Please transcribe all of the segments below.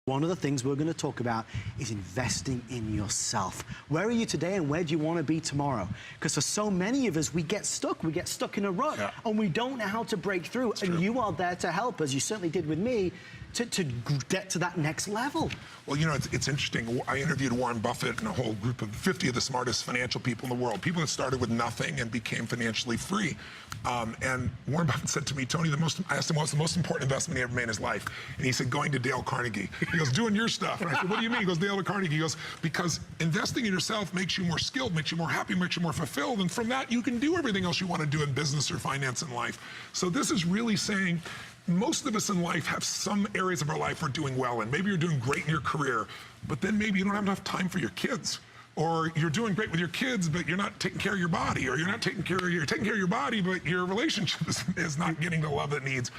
One of the things we're going to talk about is investing in yourself. Where are you today and where do you want to be tomorrow? Because for so many of us, we get stuck in a rut, and we don't know how to break through. And you are there to help, as you certainly did with me, to get to that next level. Well, you know, it's interesting. I interviewed Warren Buffett and a whole group of 50 of the smartest financial people in the world, people that started with nothing and became financially free. And Warren Buffett said to me, Tony, I asked him what's the most important investment he ever made in his life. And he said, going to Dale Carnegie. He goes, doing your stuff. And I said, what do you mean? He goes, Dale Carnegie. He goes, because investing in yourself makes you more skilled, makes you more happy, makes you more fulfilled. And from that, you can do everything else you want to do in business or finance in life. So this is really saying, most of us in life have some areas of our life we're doing well in. Maybe you're doing great in your career, but then maybe you don't have enough time for your kids. Or you're doing great with your kids, but you're not taking care of your body. Or you're taking care of your body, but your relationship is not getting the love it needs.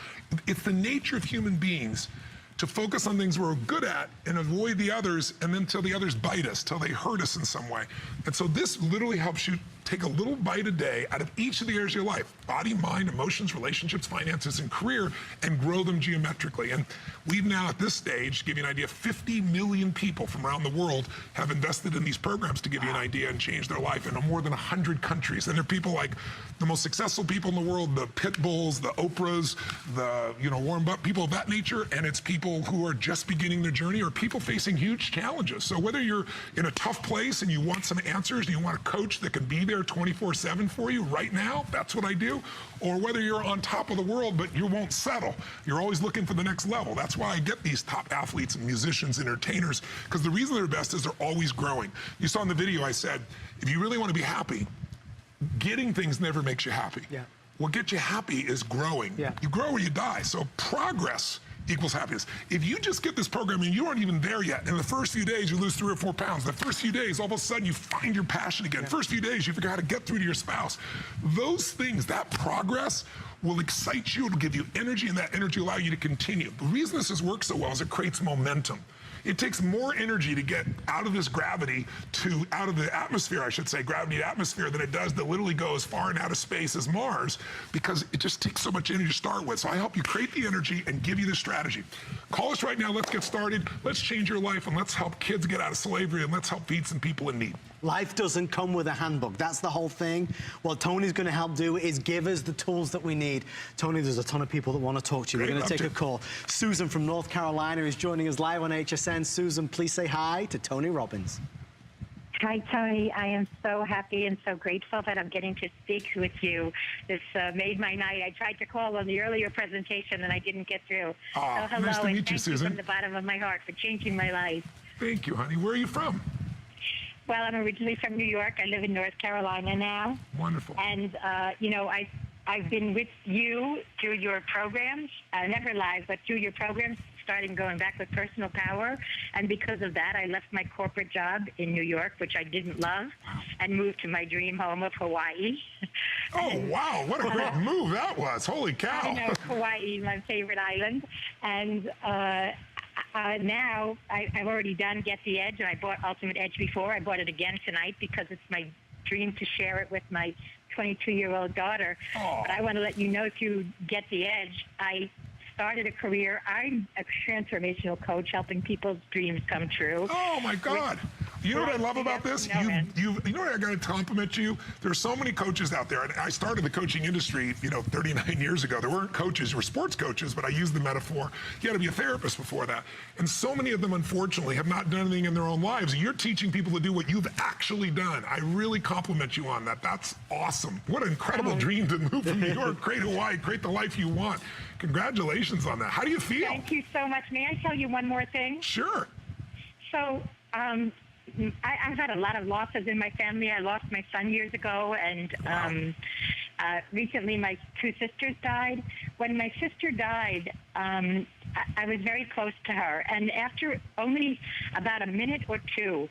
It's the nature of human beings to focus on things we're good at and avoid the others, and then till the others bite us, till they hurt us in some way. And so this literally helps you take a little bite a day out of each of the areas of your life, body, mind, emotions, relationships, finances, and career, and grow them geometrically. And we've now, at this stage, to give you an idea, 50 million people from around the world have invested in these programs to give you an idea and change their life in more than 100 countries. And they're people like the most successful people in the world, the Pit Bulls, the Oprahs, the Warren Buffett, people of that nature, and it's people who are just beginning their journey or people facing huge challenges. So whether you're in a tough place and you want some answers and you want a coach that can be there 24/7 for you right now, that's what I do. Or whether you're on top of the world, but you won't settle. You're always looking for the next level. That's why I get these top athletes and musicians, entertainers, because the reason they're best is they're always growing. You saw in the video I said, if you really want to be happy, getting things never makes you happy. What gets you happy is growing. You grow or you die. So progress equals happiness. If you just get this program and you aren't even there yet, in the first few days you lose 3 or 4 pounds, the first few days all of a sudden you find your passion again, first few days you figure out how to get through to your spouse. Those things, that progress will excite you, it'll give you energy, and that energy will allow you to continue. The reason this has worked so well is it creates momentum. It takes more energy to get out of this gravity out of the atmosphere, I should say, gravity to atmosphere, than it does to literally go as far in outer space as Mars, because it just takes so much energy to start with. So I help you create the energy and give you the strategy. Call us right now, let's get started, let's change your life, and let's help kids get out of slavery, and let's help feed some people in need. Life doesn't come with a handbook. That's the whole thing. What Tony's going to help do is give us the tools that we need. Tony, there's a ton of people that want to talk to you. We're going to take a call. Susan from North Carolina is joining us live on HSN. Susan, please say hi to Tony Robbins. Hi, Tony. I am so happy and so grateful that I'm getting to speak with you. This made my night. I tried to call on the earlier presentation and I didn't get through. So hello, nice to meet you, Susan. From the bottom of my heart for changing my life. Thank you, honey. Where are you from? Well, I'm originally from New York. I live in North Carolina now. Wonderful. And, I've been with you through your programs, never live, but through your programs, starting going back with Personal Power. And because of that, I left my corporate job in New York, which I didn't love, and moved to my dream home of Hawaii. Oh, wow. What a great move that was. Holy cow. I know, Hawaii, my favorite island. And now I've already done Get the Edge, and I bought Ultimate Edge before. I bought it again tonight because it's my dream to share it with my 22-year-old daughter. But I want to let you know, through Get the Edge, I started a career. I'm a transformational coach helping people's dreams come true. Oh, my God. You know what I love about this? You know what I got to compliment you? There are so many coaches out there, and I started the coaching industry, 39 years ago. There weren't coaches, there were sports coaches, but I used the metaphor. You had to be a therapist before that. And so many of them, unfortunately, have not done anything in their own lives. You're teaching people to do what you've actually done. I really compliment you on that. That's awesome. What an incredible dream to move from New York, create Hawaii, create the life you want. Congratulations on that. How do you feel? Thank you so much. May I tell you one more thing? Sure. So, I've had a lot of losses in my family. I lost my son years ago, and recently my 2 sisters died. When my sister died, I was very close to her, and after only about a minute or 2,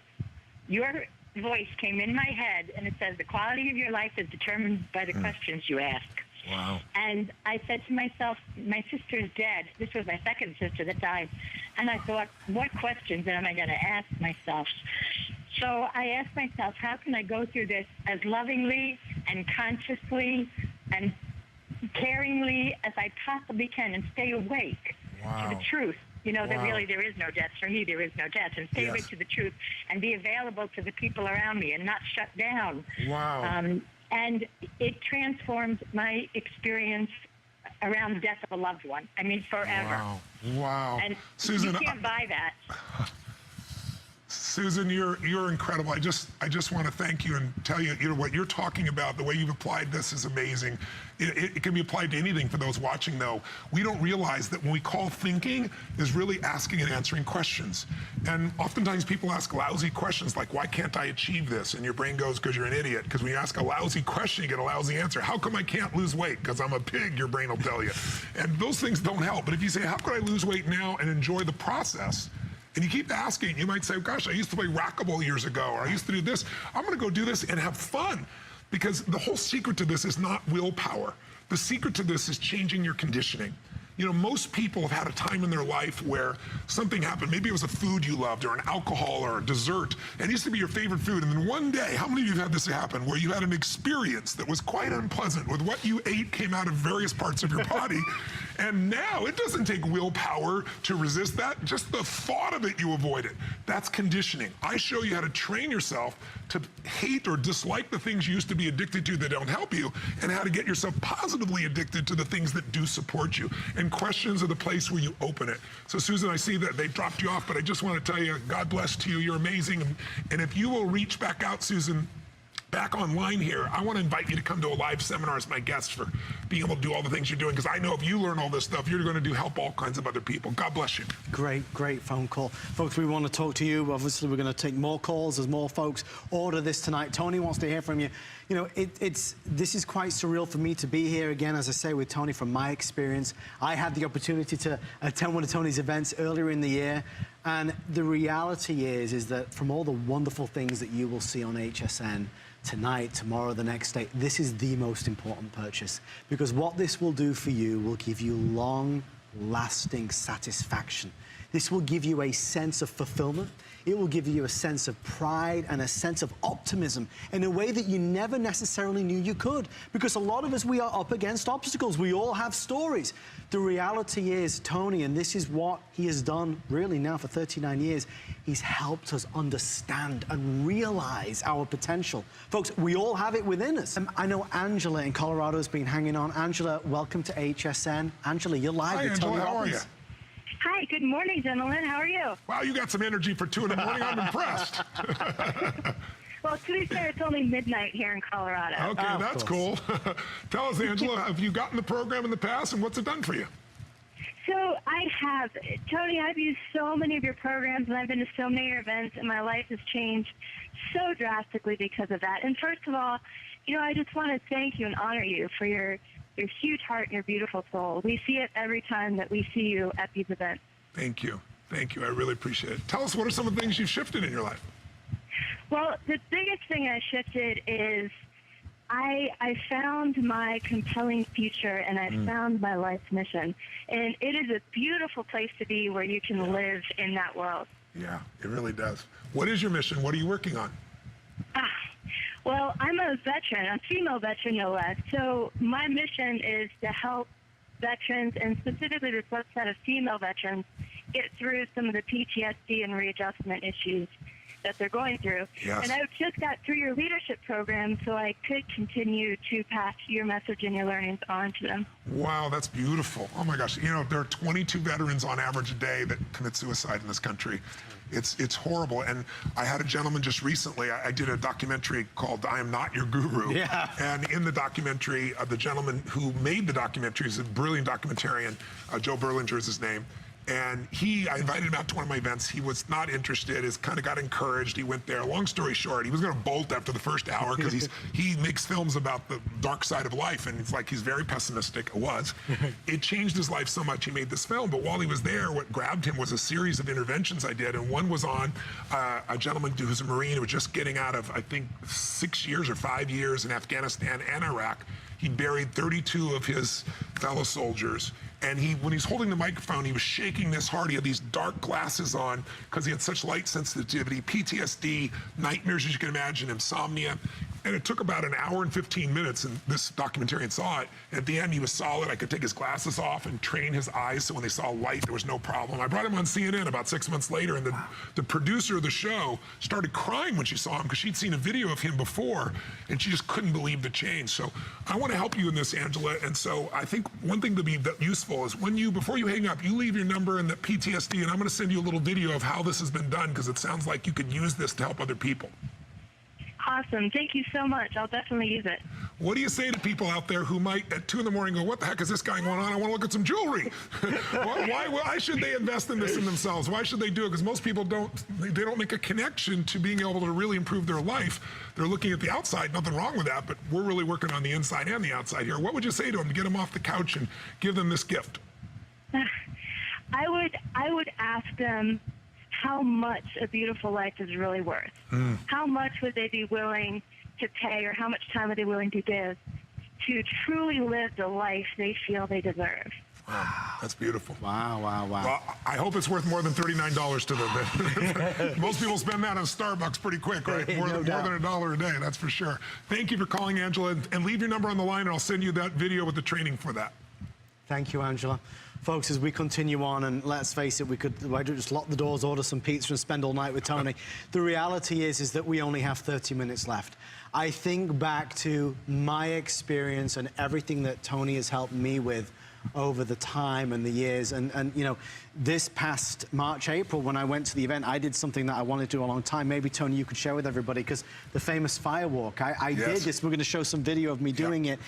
your voice came in my head, and it says, the quality of your life is determined by the questions you ask. Wow. And I said to myself, my sister's dead. This was my second sister that died. And I thought, what questions am I going to ask myself? So I asked myself, how can I go through this as lovingly and consciously and caringly as I possibly can, and stay awake to the truth You know, that Wow. really there is no death. For me, there is no death. And stay right to the truth and be available to the people around me and not shut down. Wow. And it transformed my experience around the death of a loved one. I mean, forever. Wow. Wow. And Susan, you can't buy that. Susan, you're incredible. I just want to thank you and tell you, what you're talking about, the way you've applied this is amazing. It can be applied to anything for those watching, though. We don't realize that when we call thinking is really asking and answering questions. And oftentimes people ask lousy questions like, why can't I achieve this? And your brain goes, because you're an idiot. Because when you ask a lousy question, you get a lousy answer. How come I can't lose weight? Because I'm a pig, your brain will tell you. And those things don't help. But if you say, how could I lose weight now and enjoy the process? And you keep asking, you might say, gosh, I used to play racquetball years ago, or I used to do this. I'm going to go do this and have fun. Because the whole secret to this is not willpower. The secret to this is changing your conditioning. You know, most people have had a time in their life where something happened. Maybe it was a food you loved or an alcohol or a dessert. And it used to be your favorite food. And then one day, how many of you have had this happen where you had an experience that was quite unpleasant with what you ate came out of various parts of your body? And now it doesn't take willpower to resist that. Just the thought of it, you avoid it. That's conditioning. I show you how to train yourself to hate or dislike the things you used to be addicted to that don't help you, and how to get yourself positively addicted to the things that do support you. And questions are the place where you open it. So Susan, I see that they dropped you off, but I just want to tell you, God bless to you. You're amazing. And if you will reach back out, Susan, back online here, I want to invite you to come to a live seminar as my guest for being able to do all the things you're doing, because I know if you learn all this stuff, you're going to help all kinds of other people. God bless you. Great phone call. Folks, we want to talk to you. Obviously, we're going to take more calls as more folks order this tonight. Tony wants to hear from you. You know, this is quite surreal for me to be here again, as I say, with Tony from my experience. I had the opportunity to attend one of Tony's events earlier in the year, and the reality is that from all the wonderful things that you will see on HSN, tonight, tomorrow, the next day, this is the most important purchase, because what this will do for you will give you long-lasting satisfaction. This will give you a sense of fulfillment. It will give you a sense of pride and a sense of optimism in a way that you never necessarily knew you could, because a lot of us, we are up against obstacles. We all have stories. The reality is, Tony, and this is what he has done really now for 39 years, he's helped us understand and realize our potential. Folks, we all have it within us. I know Angela in Colorado has been hanging on. Angela, welcome to HSN. Angela, you're live with Tony Angela, how are Robbins. you? Hi, good morning, gentlemen. How are you? Wow, you got some energy for 2 in the morning. I'm impressed. Well, to be fair, it's only midnight here in Colorado. Okay, that's cool. Tell us, Angela, have you gotten the program in the past, and what's it done for you? So I have. Tony, I've used so many of your programs, and I've been to so many of your events, and my life has changed so drastically because of that. And first of all, you know, I just want to thank you and honor you for your huge heart and your beautiful soul. We see it every time that we see you at these events. Thank you. Thank you. I really appreciate it. Tell us, what are some of the things you've shifted in your life? Well, the biggest thing I shifted is I found my compelling future, and I found my life's mission. And it is a beautiful place to be, where you can live in that world. Yeah, it really does. What is your mission? What are you working on? Well, I'm a veteran, a female veteran, no less. So my mission is to help veterans, and specifically this subset of female veterans, get through some of the PTSD and readjustment issues that they're going through. Yes. And I just got through your leadership program, so I could continue to pass your message and your learnings on to them. Wow, that's beautiful. Oh my gosh, you know, there are 22 veterans on average a day that commit suicide in this country. It's horrible. And I had a gentleman just recently, I did a documentary called I Am Not Your Guru. Yeah. And in the documentary, the gentleman who made the documentary is a brilliant documentarian, Joe Berlinger is his name. And I invited him out to one of my events. He was not interested, kind of got encouraged. He went there. Long story short, he was going to bolt after the first hour, because he makes films about the dark side of life, and it's like he's very pessimistic. It was. It changed his life so much, he made this film. But while he was there, what grabbed him was a series of interventions I did, and one was on a gentleman who's a Marine who was just getting out of, I think, 6 years or 5 years in Afghanistan and Iraq. He buried 32 of his fellow soldiers. And when he's holding the microphone, he was shaking this hard. He had these dark glasses on because he had such light sensitivity, PTSD, nightmares, as you can imagine, insomnia. And it took about an hour and 15 minutes, and this documentarian saw it. At the end, he was solid. I could take his glasses off and train his eyes, so when they saw light, there was no problem. I brought him on CNN about 6 months later, and the producer of the show started crying when she saw him because she'd seen a video of him before, and she just couldn't believe the change. So I want to help you in this, Angela. And so I think one thing to be useful is before you hang up, you leave your number and the PTSD, and I'm going to send you a little video of how this has been done, because it sounds like you could use this to help other people. Awesome. Thank you so much. I'll definitely use it. What do you say to people out there who might at 2 in the morning go, what the heck is this guy going on? I want to look at some jewelry. Why should they invest in this in themselves? Why should they do it? Because most people don't make a connection to being able to really improve their life. They're looking at the outside, nothing wrong with that, but we're really working on the inside and the outside here. What would you say to them to get them off the couch and give them this gift? I would ask them how much a beautiful life is really worth. How much would they be willing to pay, or how much time are they willing to give to truly live the life they feel they deserve? Wow, that's beautiful. Wow, wow, wow. Well, I hope it's worth more than $39 to them. Most people spend that on Starbucks pretty quick, right? More than $1 a day, that's for sure. Thank you for calling, Angela, and leave your number on the line, and I'll send you that video with the training for that. Thank you, Angela. Folks, as we continue on, and let's face it, why don't we just lock the doors, order some pizza, and spend all night with Tony? The reality is that we only have 30 minutes left. I think back to my experience and everything that Tony has helped me with over the time and the years. And you know, this past March, April, when I went to the event, I did something that I wanted to do a long time. Maybe, Tony, you could share with everybody, because the famous firewalk, I did this. We're going to show some video of me doing it.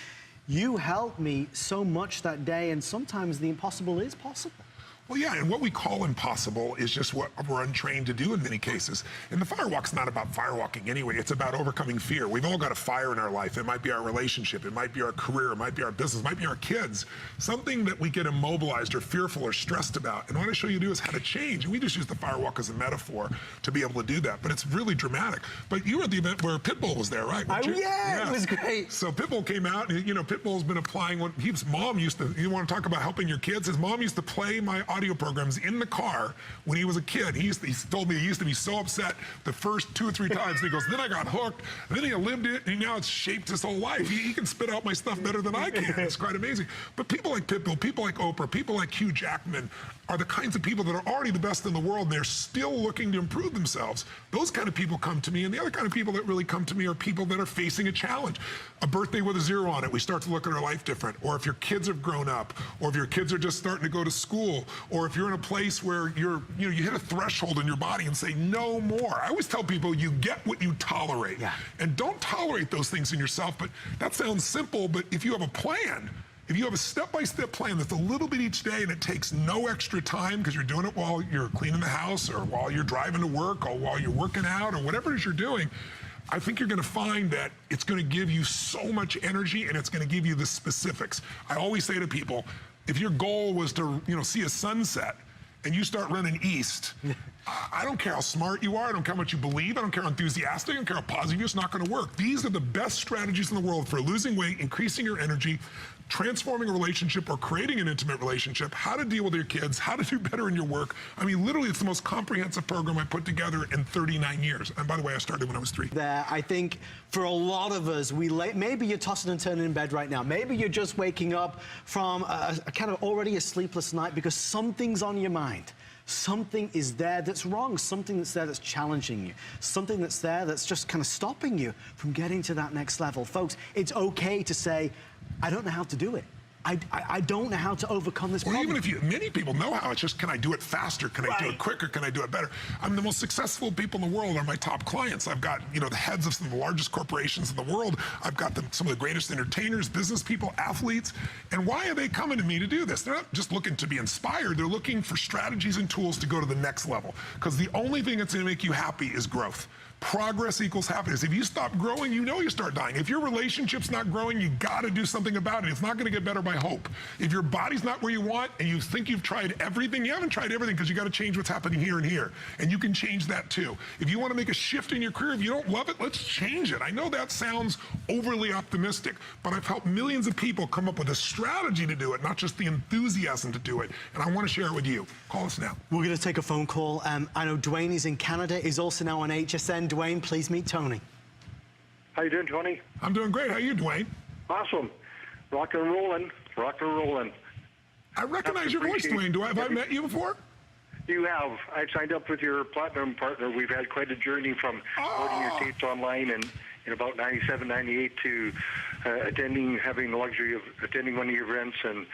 You helped me so much that day, and sometimes the impossible is possible. Well, yeah, and what we call impossible is just what we're untrained to do in many cases. And the firewalk's not about firewalking anyway. It's about overcoming fear. We've all got a fire in our life. It might be our relationship. It might be our career. It might be our business. It might be our kids. Something that we get immobilized or fearful or stressed about. And what I show you to do is how to change. And we just use the firewalk as a metaphor to be able to do that. But it's really dramatic. But you were at the event where Pitbull was there, right? Yeah, it was great. So Pitbull came out, and, you know, Pitbull's been applying what his mom used to, you want to talk about helping your kids? His mom used to play my audio programs in the car when he was a kid. He told me he used to be so upset the first 2 or 3 times. And he goes, then I got hooked, then he lived it, and now it's shaped his whole life. He can spit out my stuff better than I can. It's quite amazing. But people like Pitbull, people like Oprah, people like Hugh Jackman are the kinds of people that are already the best in the world, and they're still looking to improve themselves. Those kind of people come to me, and the other kind of people that really come to me are people that are facing a challenge. A birthday with a 0 on it, we start to look at our life different. Or if your kids have grown up, or if your kids are just starting to go to school, or if you're in a place where you hit a threshold in your body and say, no more. I always tell people, you get what you tolerate. Yeah. And don't tolerate those things in yourself. But that sounds simple, but if you have a plan, if you have a step-by-step plan that's a little bit each day and it takes no extra time because you're doing it while you're cleaning the house or while you're driving to work or while you're working out or whatever it is you're doing, I think you're going to find that it's going to give you so much energy, and it's going to give you the specifics. I always say to people, if your goal was to see a sunset and you start running east, I don't care how smart you are, I don't care how much you believe, I don't care how enthusiastic, I don't care how positive, it's not going to work. These are the best strategies in the world for losing weight, increasing your energy, transforming a relationship or creating an intimate relationship, how to deal with your kids, how to do better in your work. I mean, literally, it's the most comprehensive program I put together in 39 years. And by the way, I started when I was 3. I think for a lot of us, maybe you're tossing and turning in bed right now. Maybe you're just waking up from a kind of already a sleepless night because something's on your mind. Something is there that's wrong, something that's there that's challenging you, something that's there that's just kind of stopping you from getting to that next level. Folks, it's okay to say, I don't know how to do it. I don't know how to overcome this problem. Or even if many people know how, it's just, can I do it faster? Can I do it quicker? Can I do it better? I mean, the most successful people in the world are my top clients. I've got, the heads of some of the largest corporations in the world. I've got some of the greatest entertainers, business people, athletes. And why are they coming to me to do this? They're not just looking to be inspired. They're looking for strategies and tools to go to the next level. Because the only thing that's going to make you happy is growth. Progress equals happiness. If you stop growing, you start dying. If your relationship's not growing, you got to do something about it. It's not going to get better by hope. If your body's not where you want and you think you've tried everything, you haven't tried everything, because you got to change what's happening here and here. And you can change that too. If you want to make a shift in your career, if you don't love it, let's change it. I know that sounds overly optimistic, but I've helped millions of people come up with a strategy to do it, not just the enthusiasm to do it. And I want to share it with you. Call us now. We're going to take a phone call. I know Dwayne is in Canada, is also now on HSN. Dwayne, please meet Tony. How you doing, Tony? I'm doing great. How are you, Dwayne? Awesome. Rock and rolling. Rock and rolling. I recognize your voice, Dwayne. Have I met you before? You have. I signed up with your platinum partner. We've had quite a journey from ordering your tapes online and in about 97, 98 to having the luxury of attending one of your events and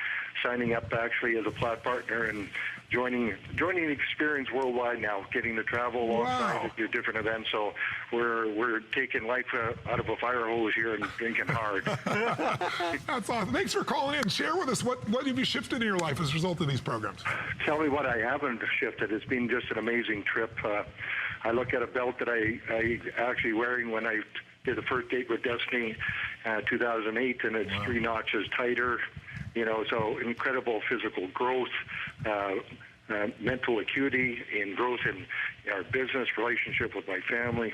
signing up actually as a plat partner and joining the experience worldwide now, getting to travel alongside at your different events. So we're taking life out of a fire hose here and drinking hard. That's awesome. Thanks for calling in. Share with us what have you shifted in your life as a result of these programs? Tell me what I haven't shifted. It's been just an amazing trip. I look at a belt that I actually wearing when I did the first date with Destiny 2008, and it's 3 notches tighter. You know, so incredible physical growth, mental acuity, and growth in our business, relationship with my family,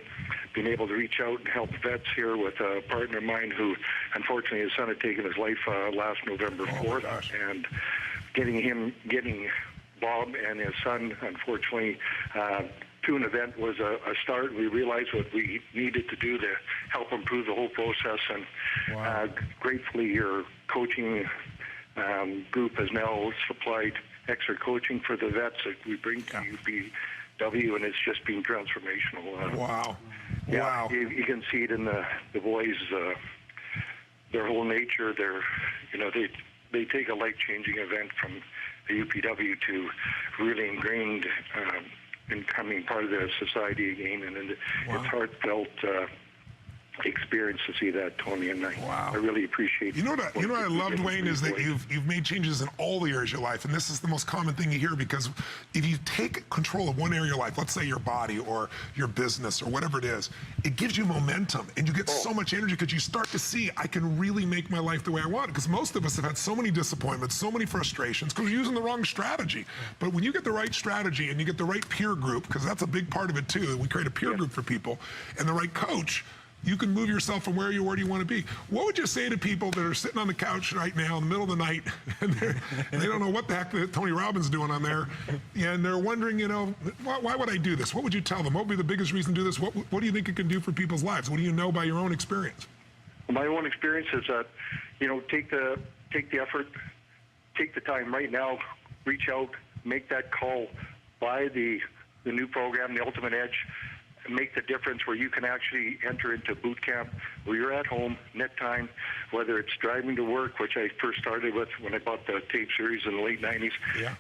being able to reach out and help vets here with a partner of mine who, unfortunately, his son had taken his life last November 4th, and getting Bob and his son, unfortunately, to an event was a start. We realized what we needed to do to help improve the whole process, and gratefully your coaching group has now supplied extra coaching for the vets that we bring to UPW, and it's just been transformational. Wow. You can see it in the boys, their whole nature. They take a life-changing event from the UPW to really ingrained in becoming part of the society again, and it's heartfelt experience to see that, Tony, and I really appreciate. You know what I love, Dwayne, is that you've made changes in all the areas of your life, and this is the most common thing you hear, because if you take control of one area of your life, let's say your body or your business or whatever it is, it gives you momentum, and you get so much energy because you start to see, I can really make my life the way I want it. Because most of us have had so many disappointments, so many frustrations, because we're using the wrong strategy. But when you get the right strategy and you get the right peer group, because that's a big part of it too, we create a peer group for people, and the right coach, you can move yourself from where you want to be. What would you say to people that are sitting on the couch right now in the middle of the night and they don't know what the heck Tony Robbins doing on there, and they're wondering, why would I do this? What would you tell them? What would be the biggest reason to do this? What do you think it can do for people's lives? What do you know by your own experience? My own experience is that, take the effort, take the time right now, reach out, make that call, buy the new program, The Ultimate Edge, make the difference where you can actually enter into boot camp where you're at home, net time, whether it's driving to work, which I first started with when I bought the tape series in the late 90s,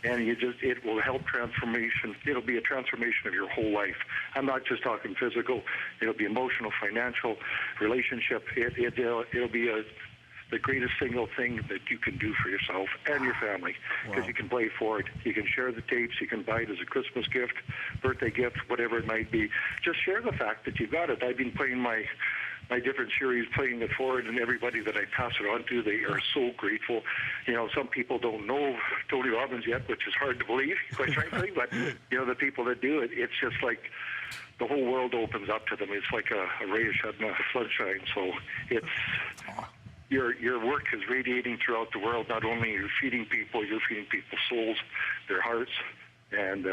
and it will help transformation. It'll be a transformation of your whole life. I'm not just talking physical. It'll be emotional, financial, relationship. It'll be the greatest single thing that you can do for yourself and your family, because you can play for it. You can share the tapes. You can buy it as a Christmas gift, birthday gift, whatever it might be. Just share the fact that you've got it. I've been playing my different series, playing it forward, and everybody that I pass it on to, they are so grateful. Some people don't know Tony Robbins yet, which is hard to believe, quite frankly, but, the people that do it, it's just like the whole world opens up to them. It's like a ray of sunshine. So it's... Your work is radiating throughout the world. Not only you're feeding people's souls, their hearts, and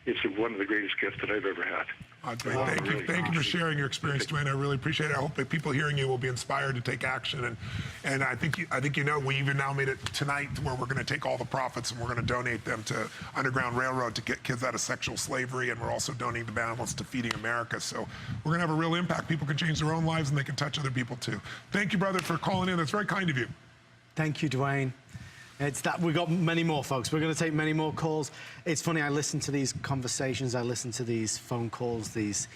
it's one of the greatest gifts that I've ever had. Thank you for sharing your experience, Dwayne. I really appreciate it. I hope that people hearing you will be inspired to take action. And I think we even now made it tonight where we're going to take all the profits and we're going to donate them to Underground Railroad to get kids out of sexual slavery, and we're also donating the balance to Feeding America. So we're going to have a real impact. People can change their own lives and they can touch other people too. Thank you, brother, for calling in. That's very kind of you. Thank you, Dwayne. We've got many more, folks. We're going to take many more calls. It's funny, I listen to these conversations, I listen to these phone calls, these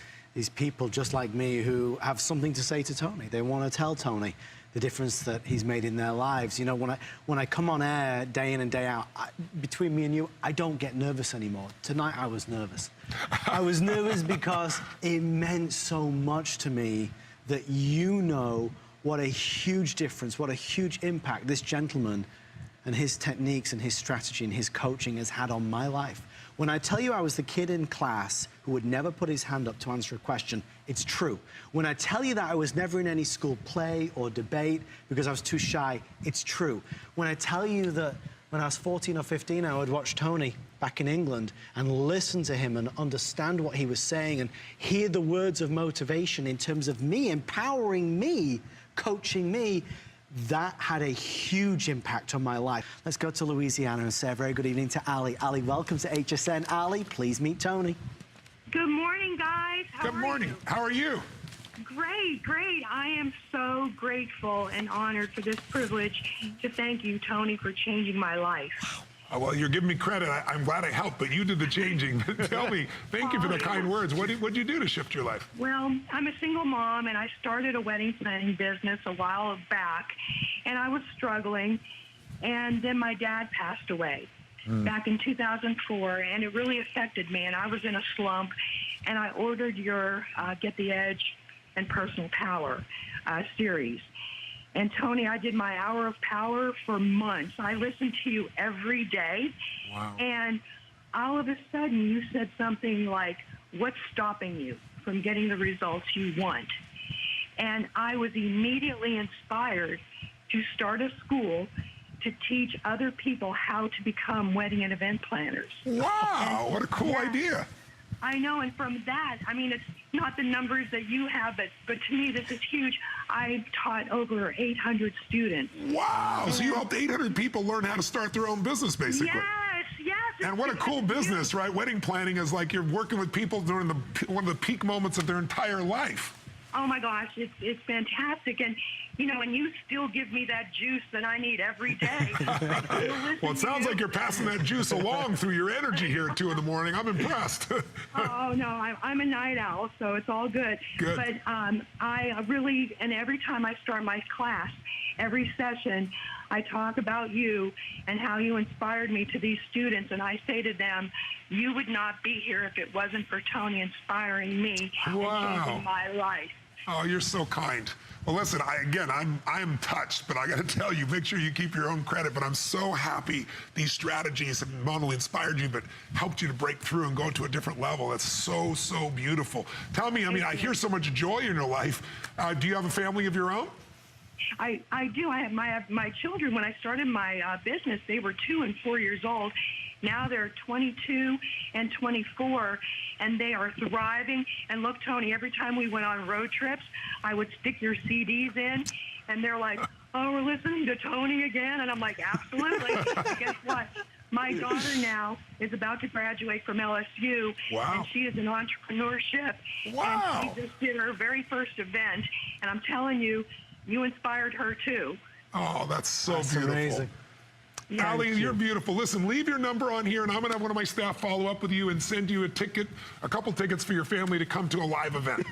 people just like me who have something to say to Tony. They want to tell Tony the difference that he's made in their lives. When I come on air day in and day out, between me and you, I don't get nervous anymore. Tonight I was nervous. I was nervous because it meant so much to me that what a huge difference, what a huge impact this gentleman and his techniques and his strategy and his coaching has had on my life. When I tell you I was the kid in class who would never put his hand up to answer a question, it's true. When I tell you that I was never in any school play or debate because I was too shy, it's true. When I tell you that when I was 14 or 15, I would watch Tony back in England and listen to him and understand what he was saying and hear the words of motivation in terms of me, empowering me, coaching me. That had a huge impact on my life. Let's go to Louisiana and say a very good evening to Ali. Ali, welcome to HSN. Ali, please meet Tony. Good morning, guys. Good morning. How are you? Great, great. I am so grateful and honored for this privilege to thank you, Tony, for changing my life. Well, you're giving me credit. I'm glad I helped, but you did the changing. Tell me, thank you for the kind words. What'd you do to shift your life? Well, I'm a single mom, and I started a wedding planning business a while back, and I was struggling, and then my dad passed away back in 2004, and it really affected me, and I was in a slump, and I ordered your Get the Edge and Personal Power series. And Tony, I did my Hour of Power for months. I listened to you every day. Wow. And all of a sudden you said something like, what's stopping you from getting the results you want? And I was immediately inspired to start a school to teach other people how to become wedding and event planners. Wow, what a cool idea. I know, and from that, I mean, it's not the numbers that you have, but to me, this is huge. I taught over 800 students. Wow, so you helped 800 people learn how to start their own business, basically. Yes, yes. And what a cool business, right? Wedding planning is like you're working with people during one of the peak moments of their entire life. Oh my gosh, it's fantastic. And, you know, and you still give me that juice that I need every day. Well, it sounds like you're passing that juice along through your energy here at 2 in the morning. I'm impressed. Oh, no, I'm a night owl, so it's all good. Good. But I really, and every time I start my class, every session, I talk about you and how you inspired me to these students, and I say to them, you would not be here if it wasn't for Tony inspiring me and changing my life. Oh, you're so kind. Well, listen, I'm touched, but I got to tell you, make sure you keep your own credit. But I'm so happy these strategies have not only inspired you, but helped you to break through and go to a different level. That's so, so beautiful. Tell me, I hear so much joy in your life. Do you have a family of your own? I do. I have my children. When I started my business, they were 2 and 4 years old. Now they're 22 and 24, and they are thriving. And look, Tony, every time we went on road trips, I would stick your CDs in, and they're like, oh, we're listening to Tony again? And I'm like, absolutely. Guess what? My daughter now is about to graduate from LSU, and she is in entrepreneurship. Wow. And she just did her very first event, and I'm telling you, you inspired her too. Oh, that's so beautiful. Amazing. Yeah, Ali, you're beautiful. Listen, leave your number on here, and I'm going to have one of my staff follow up with you and send you a couple tickets for your family to come to a live event.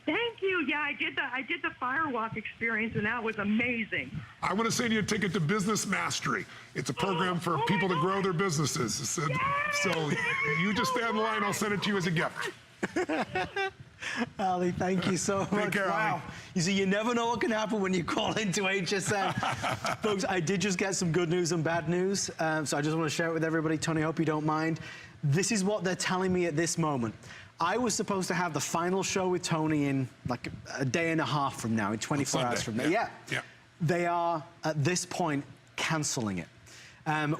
Thank you. Yeah, I did the Firewalk experience, and that was amazing. I want to send you a ticket to Business Mastery. It's a program for people to grow their businesses. So you just stay on the line. I'll send it to you as a gift. Ali, thank you so much. Take care, wow. Ali. You see, you never know what can happen when you call into HSN. Folks, I did just get some good news and bad news, so I just want to share it with everybody. Tony, I hope you don't mind. This is what they're telling me at this moment. I was supposed to have the final show with Tony in like a day and a half from now, in 24 hours from now. Yeah. They are, at this point, cancelling it.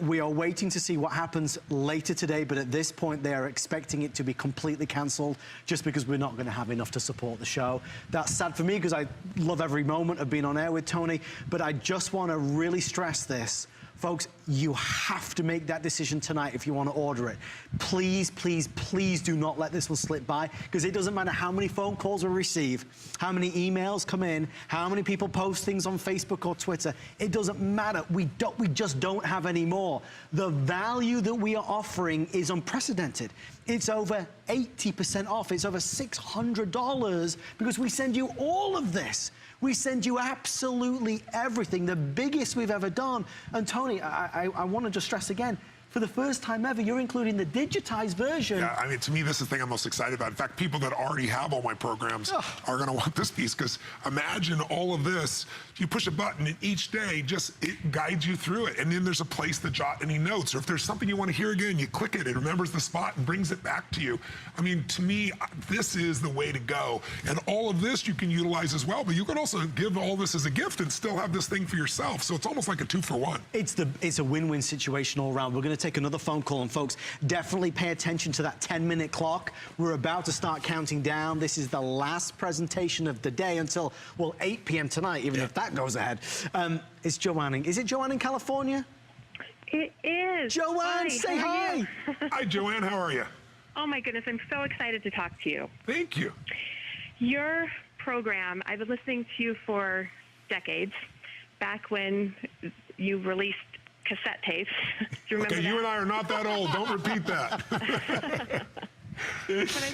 We are waiting to see what happens later today, but at this point they are expecting it to be completely cancelled just because we're not going to have enough to support the show. That's sad for me because I love every moment of being on air with Tony, but I just want to really stress this. Folks, you have to make that decision tonight if you want to order it. Please, please, please do not let this one slip by, because it doesn't matter how many phone calls we receive, how many emails come in, how many people post things on Facebook or Twitter. It doesn't matter. We just don't have any more. The value that we are offering is unprecedented. It's over 80% off. It's over $600 because we send you all of this. We send you absolutely everything, the biggest we've ever done. And Tony, I want to just stress again, for the first time ever, you're including the digitized version. Yeah, I mean, to me, this is the thing I'm most excited about. In fact, people that already have all my programs are going to want this piece, because imagine all of this. You push a button, and each day it guides you through it. And then there's a place to jot any notes. Or if there's something you want to hear again, you click it. It remembers the spot and brings it back to you. I mean, to me, this is the way to go. And all of this you can utilize as well. But you can also give all this as a gift and still have this thing for yourself. So it's almost like a 2-for-1. It's a win-win situation all around. We're going to take another phone call, and folks, definitely pay attention to that 10-minute clock. We're about to start counting down. This is the last presentation of the day until, well, 8 p.m. tonight, even if that goes ahead. It's Joanne. Is it Joanne in California? It is. Joanne, hi, say hi. Hi, Joanne. How are you? Oh, my goodness. I'm so excited to talk to you. Thank you. Your program, I've been listening to you for decades, back when you released cassette tapes. Do you remember Okay, that? you and I are not that old. Don't repeat that.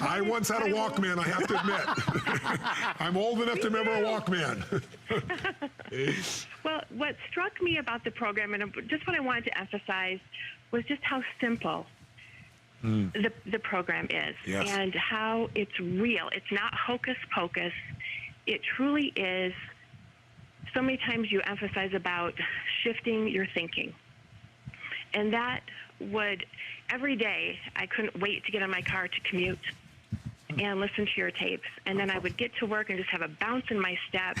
I once had a Walkman, I have to admit. I'm old enough to remember a Walkman. Well, what struck me about the program, and just what I wanted to emphasize, was just how simple the program is, and how it's real. It's not hocus pocus. It truly is. So many times you emphasize about shifting your thinking. And that would, every day, I couldn't wait to get in my car to commute and listen to your tapes. And then I would get to work and just have a bounce in my step,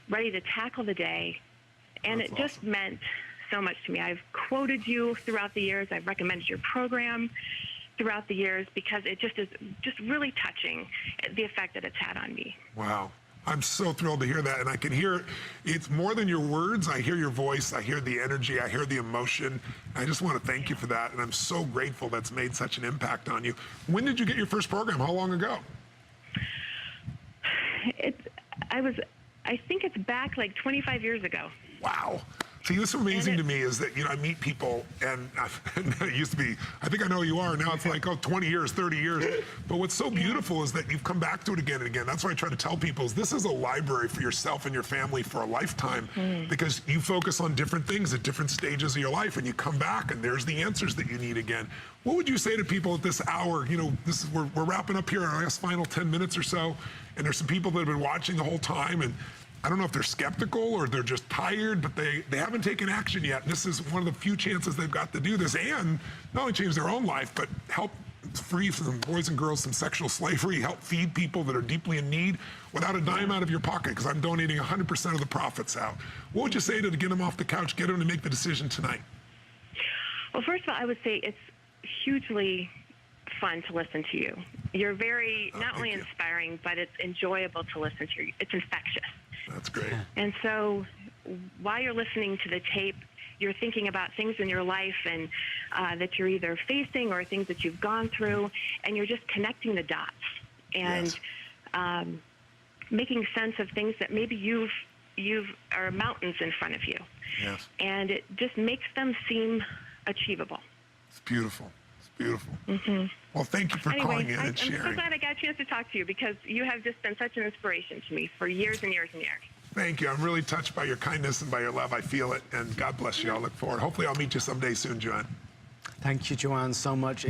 ready to tackle the day. And it just meant so much to me. I've quoted you throughout the years. I've recommended your program throughout the years, because it just is just really touching, the effect that it's had on me. Wow. I'm so thrilled to hear that, and I can hear it's more than your words. I hear your voice, I hear the energy, I hear the emotion. I just want to thank you for that, and I'm so grateful that's made such an impact on you. When did you get your first program? How long ago? I think it's back like 25 years ago. Wow. See, what's amazing to me is that, I meet people, and it used to be, I think I know who you are. Now it's like, 20 years, 30 years. But what's so beautiful is that you've come back to it again and again. That's what I try to tell people, is this is a library for yourself and your family for a lifetime, because you focus on different things at different stages of your life, and you come back and there's the answers that you need again. What would you say to people at this hour? We're wrapping up here in our last final 10 minutes or so, and there's some people that have been watching the whole time, and I don't know if they're skeptical or they're just tired, but they haven't taken action yet. And this is one of the few chances they've got to do this, and not only change their own life, but help free some boys and girls from sexual slavery, help feed people that are deeply in need without a dime out of your pocket, because I'm donating 100% of the profits out. What would you say to get them off the couch, get them to make the decision tonight? Well, first of all, I would say it's hugely fun to listen to you. You're very, not only inspiring, but it's enjoyable to listen to. It's infectious. That's great. And so while you're listening to the tape, you're thinking about things in your life and that you're either facing or things that you've gone through, and you're just connecting the dots and making sense of things that maybe you've are mountains in front of you. Yes. And it just makes them seem achievable. It's beautiful. It's beautiful. Well, thank you for calling in and sharing. I'm so glad I got a chance to talk to you, because you have just been such an inspiration to me for years and years and years. Thank you. I'm really touched by your kindness and by your love. I feel it, and God bless you. I'll look forward. Hopefully I'll meet you someday soon, Joanne. Thank you, Joanne, so much.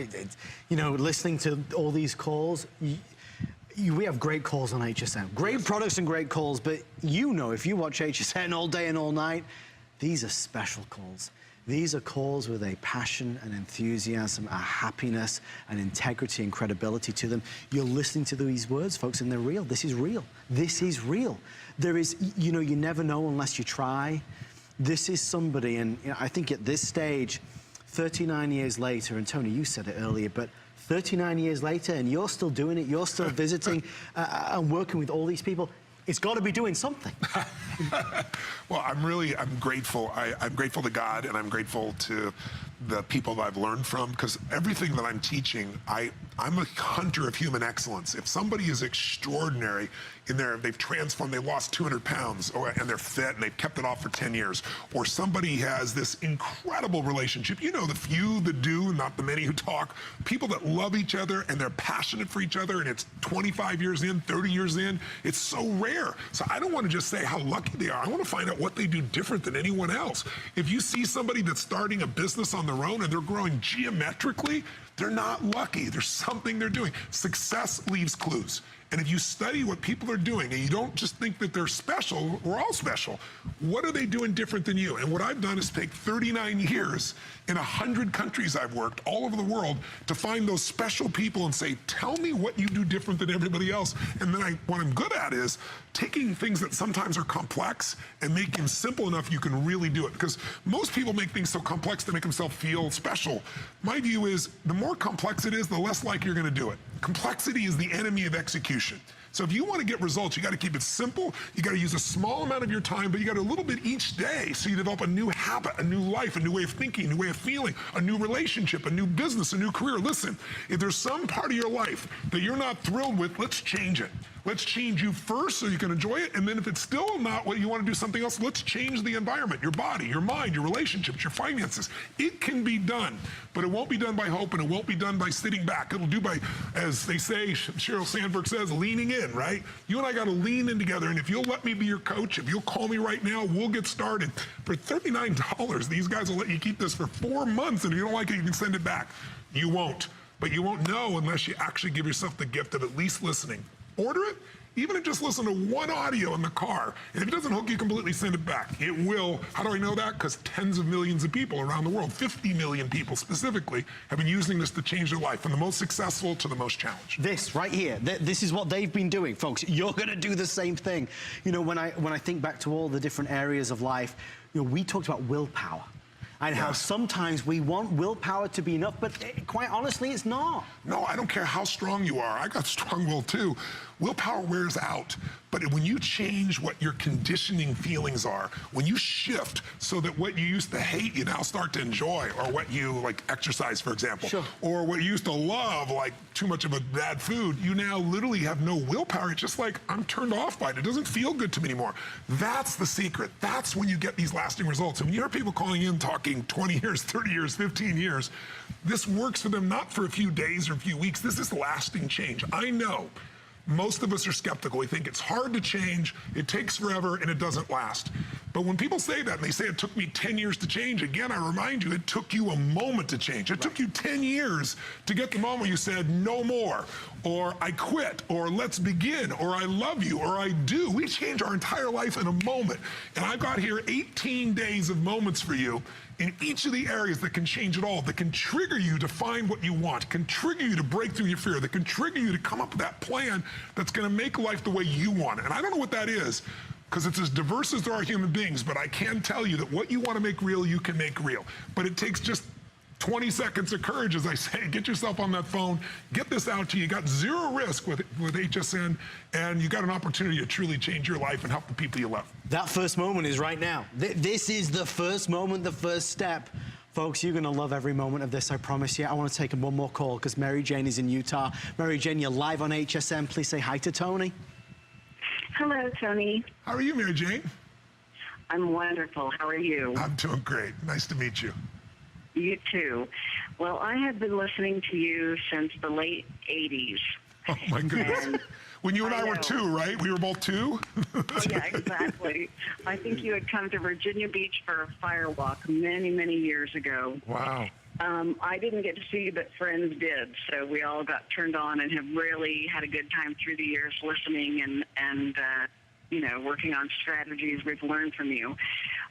Listening to all these calls, we have great calls on HSN. Great products and great calls, but if you watch HSN all day and all night, these are special calls. These are calls with a passion and enthusiasm, a happiness and integrity and credibility to them. You're listening to these words, folks, and they're real. This is real. This is real. There is, you never know unless you try. This is somebody, and I think at this stage, 39 years later, and Tony, you said it earlier, but 39 years later, and you're still doing it, you're still visiting and working with all these people. It's got to be doing something. Well, I'm grateful. I'm grateful to God, and I'm grateful to the people that I've learned from, because everything that I'm teaching, I I'm a hunter of human excellence. If somebody is extraordinary in they've transformed, they lost 200 pounds, and they're fit, and they've kept it off for 10 years, or somebody has this incredible relationship, you know, the few that do, not the many who talk, people that love each other and they're passionate for each other, and it's 25 years in, 30 years in, it's so rare. So I don't want to just say how lucky they are. I want to find out what they do different than anyone else. If you see somebody that's starting a business on their own and they're growing geometrically, they're not lucky. There's something they're doing. Success leaves clues. And if you study what people are doing, and you don't just think that they're special, we're all special, what are they doing different than you? And what I've done is take 39 years in 100 countries I've worked all over the world to find those special people and say, tell me what you do different than everybody else. And then what I'm good at is taking things that sometimes are complex and making them simple enough you can really do it. Because most people make things so complex to make themselves feel special. My view is the more complex it is, the less likely you're going to do it. Complexity is the enemy of execution. So if you want to get results, you got to keep it simple. You got to use a small amount of your time, but you got a little bit each day so you develop a new habit, a new life, a new way of thinking, a new way of feeling, a new relationship, a new business, a new career. Listen, if there's some part of your life that you're not thrilled with, let's change it. Let's change you first so you can enjoy it. And then if it's still not what you want to do something else, let's change the environment, your body, your mind, your relationships, your finances. It can be done, but it won't be done by hope, and it won't be done by sitting back. It'll do by, as they say, Sheryl Sandberg says, leaning in, right? You and I got to lean in together. And if you'll let me be your coach, if you'll call me right now, we'll get started. For $39, these guys will let you keep this for 4 months. And if you don't like it, you can send it back. You won't. But you won't know unless you actually give yourself the gift of at least listening. Order it, even if just listen to one audio in the car. And if it doesn't hook you completely, send it back. It will. How do I know that? Because tens of millions of people around the world, 50 million people specifically, have been using this to change their life, from the most successful to the most challenged. This right here, this is what they've been doing, folks. You're going to do the same thing. You know, when I think back to all the different areas of life, you know, we talked about willpower. And how sometimes we want willpower to be enough, but quite honestly, it's not. No, I don't care how strong you are. I got strong will too. Willpower wears out. But when you change what your conditioning feelings are, when you shift so that what you used to hate, you now start to enjoy, or what you, like exercise, for example, sure, or what you used to love, like too much of a bad food, you now literally have no willpower. It's just like, I'm turned off by it. It doesn't feel good to me anymore. That's the secret. That's when you get these lasting results. And when you hear people calling in talking 20 years, 30 years, 15 years, this works for them not for a few days or a few weeks. This is lasting change. I know most of us are skeptical. We think it's hard to change, it takes forever, and it doesn't last. But when people say that, and they say it took me 10 years to change, again, I remind you, it took you a moment to change. It took you 10 years to get the moment where you said, no more, or I quit, or let's begin, or I love you, or I do. We change our entire life in a moment. And I've got here 18 days of moments for you in each of the areas that can change it all, that can trigger you to find what you want, can trigger you to break through your fear, that can trigger you to come up with that plan that's gonna make life the way you want it. And I don't know what that is, because it's as diverse as there are human beings, but I can tell you that what you want to make real, you can make real. But it takes just 20 seconds of courage, as I say. Get yourself on that phone, get this out to you. You got zero risk with HSN, and you got an opportunity to truly change your life and help the people you love. That first moment is right now. This is the first moment, the first step. Folks, you're going to love every moment of this, I promise you. I want to take one more call because Mary Jane is in Utah. Mary Jane, you're live on HSN. Please say hi to Tony. Hello, Tony. How are you, Mary Jane? I'm wonderful. How are you? I'm doing great. Nice to meet you. You too. Well, I have been listening to you since the late 80s. Oh, my goodness. And when you and I were 2, right? We were both 2? Oh, yeah, exactly. I think you had come to Virginia Beach for a fire walk many, many years ago. Wow. I didn't get to see you, but friends did. So we all got turned on and have really had a good time through the years listening and you know, working on strategies we've learned from you.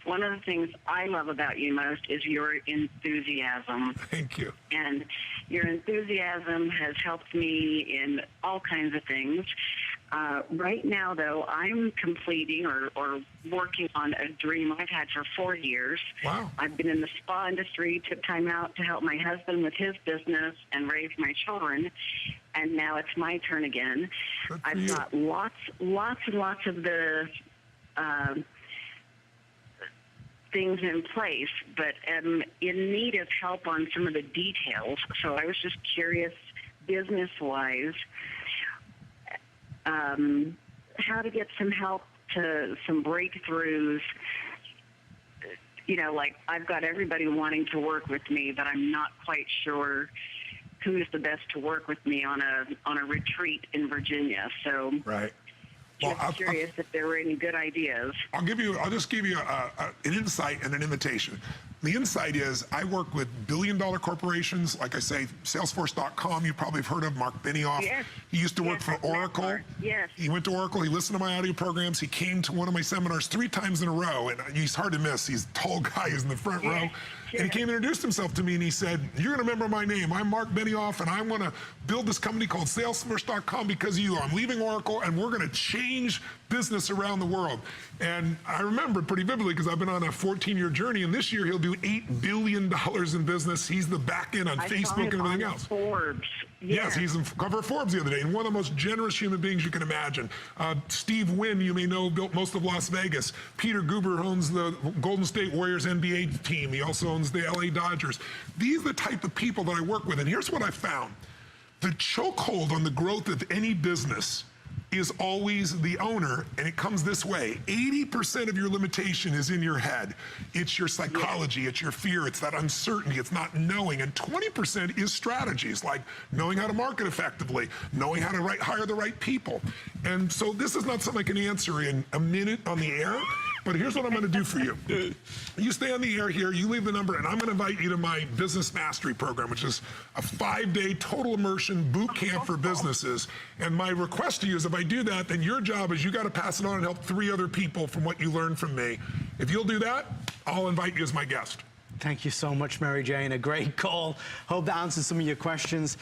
One of the things I love about you most is your enthusiasm. Thank you. And your enthusiasm has helped me in all kinds of things. Right now, though, I'm completing or working on a dream I've had for 4 years. Wow. I've been in the spa industry, took time out to help my husband with his business and raise my children, and now it's my turn again. I've got lots and lots of the things in place, but am in need of help on some of the details. So I was just curious, business-wise, how to get some help to some breakthroughs. You know, like I've got everybody wanting to work with me, but I'm not quite sure who's the best to work with me on a retreat in Virginia. So Right. just curious if there were any good ideas. I'll just give you an insight and an invitation. The insight is I work with billion-dollar corporations. Like I say, Salesforce.com, you probably have heard of Mark Benioff. Yes. He used to work Yes, for I've met Oracle. Mark. Yes. He went to Oracle. He listened to my audio programs. He came to one of my seminars 3 times in a row, and he's hard to miss. He's a tall guy. He's in the front row. Yes, And he came and introduced himself to me, and he said, you're going to remember my name. I'm Mark Benioff, and I want to build this company called Salesforce.com because of you. I'm leaving Oracle, and we're going to change business around the world. And I remember pretty vividly because I've been on a 14-year journey, and this year he'll do $8 billion in business. He's the back end on Facebook and everything else. Forbes. Yes, he's in cover of Forbes the other day, and one of the most generous human beings you can imagine. Steve Wynn, you may know, built most of Las Vegas. Peter Guber owns the Golden State Warriors NBA team. He also owns the LA Dodgers. These are the type of people that I work with, and here's what I found. The chokehold on the growth of any business is always the owner, and it comes this way. 80% of your limitation is in your head. It's your psychology, it's your fear, it's that uncertainty, it's not knowing, and 20% is strategies, like knowing how to market effectively, knowing how to hire the right people. And so this is not something I can answer in a minute on the air, but here's what I'm going to do for you. You stay on the air here, you leave the number, and I'm going to invite you to my Business Mastery Program, which is a 5-day total immersion boot camp for businesses. And my request to you is if I do that, then your job is you got to pass it on and help 3 other people from what you learned from me. If you'll do that, I'll invite you as my guest. Thank you so much, Mary Jane. A great call. Hope that answers some of your questions.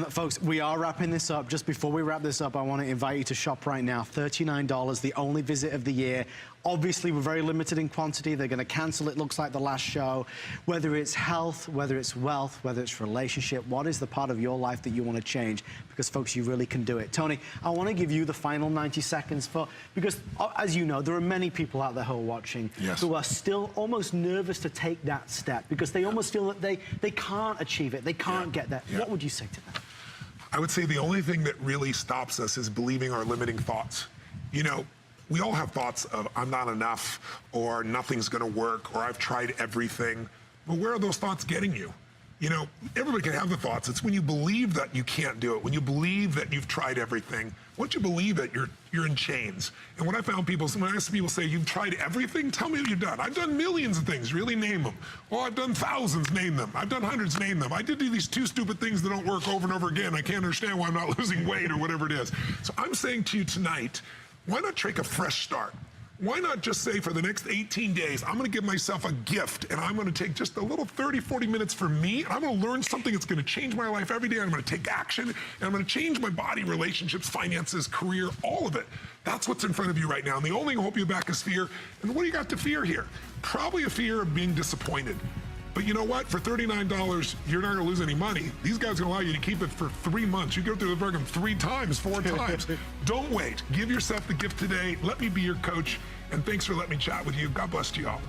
Folks, we are wrapping this up. Just before we wrap this up, I want to invite you to shop right now. $39, the only visit of the year. Obviously, we're very limited in quantity. They're going to cancel, it looks like, the last show. Whether it's health, whether it's wealth, whether it's relationship, what is the part of your life that you want to change? Because, folks, you really can do it. Tony, I want to give you the final 90 seconds because, as you know, there are many people out there who are watching who are still almost nervous to take that step because they almost feel that they can't achieve it. They can't get there. What would you say to them? I would say the only thing that really stops us is believing our limiting thoughts. You know, we all have thoughts of I'm not enough or nothing's going to work or I've tried everything. But where are those thoughts getting you? You know, everybody can have the thoughts. It's when you believe that you can't do it, when you believe that you've tried everything. Once you believe it, you're in chains. And when I found people, when I ask people say, you've tried everything, tell me what you've done. I've done millions of things, really name them. Well, I've done thousands, name them. I've done hundreds, name them. I did do these 2 stupid things that don't work over and over again. I can't understand why I'm not losing weight or whatever it is. So I'm saying to you tonight, why not take a fresh start? Why not just say for the next 18 days, I'm going to give myself a gift and I'm going to take just a little 30, 40 minutes for me. And I'm going to learn something that's going to change my life every day. I'm going to take action and I'm going to change my body, relationships, finances, career, all of it. That's what's in front of you right now. And the only thing holding you back is fear. And what do you got to fear here? Probably a fear of being disappointed. But you know what? For $39, you're not going to lose any money. These guys are going to allow you to keep it for 3 months. You go through the program 3 times, 4 times. Don't wait. Give yourself the gift today. Let me be your coach. And thanks for letting me chat with you. God bless you all.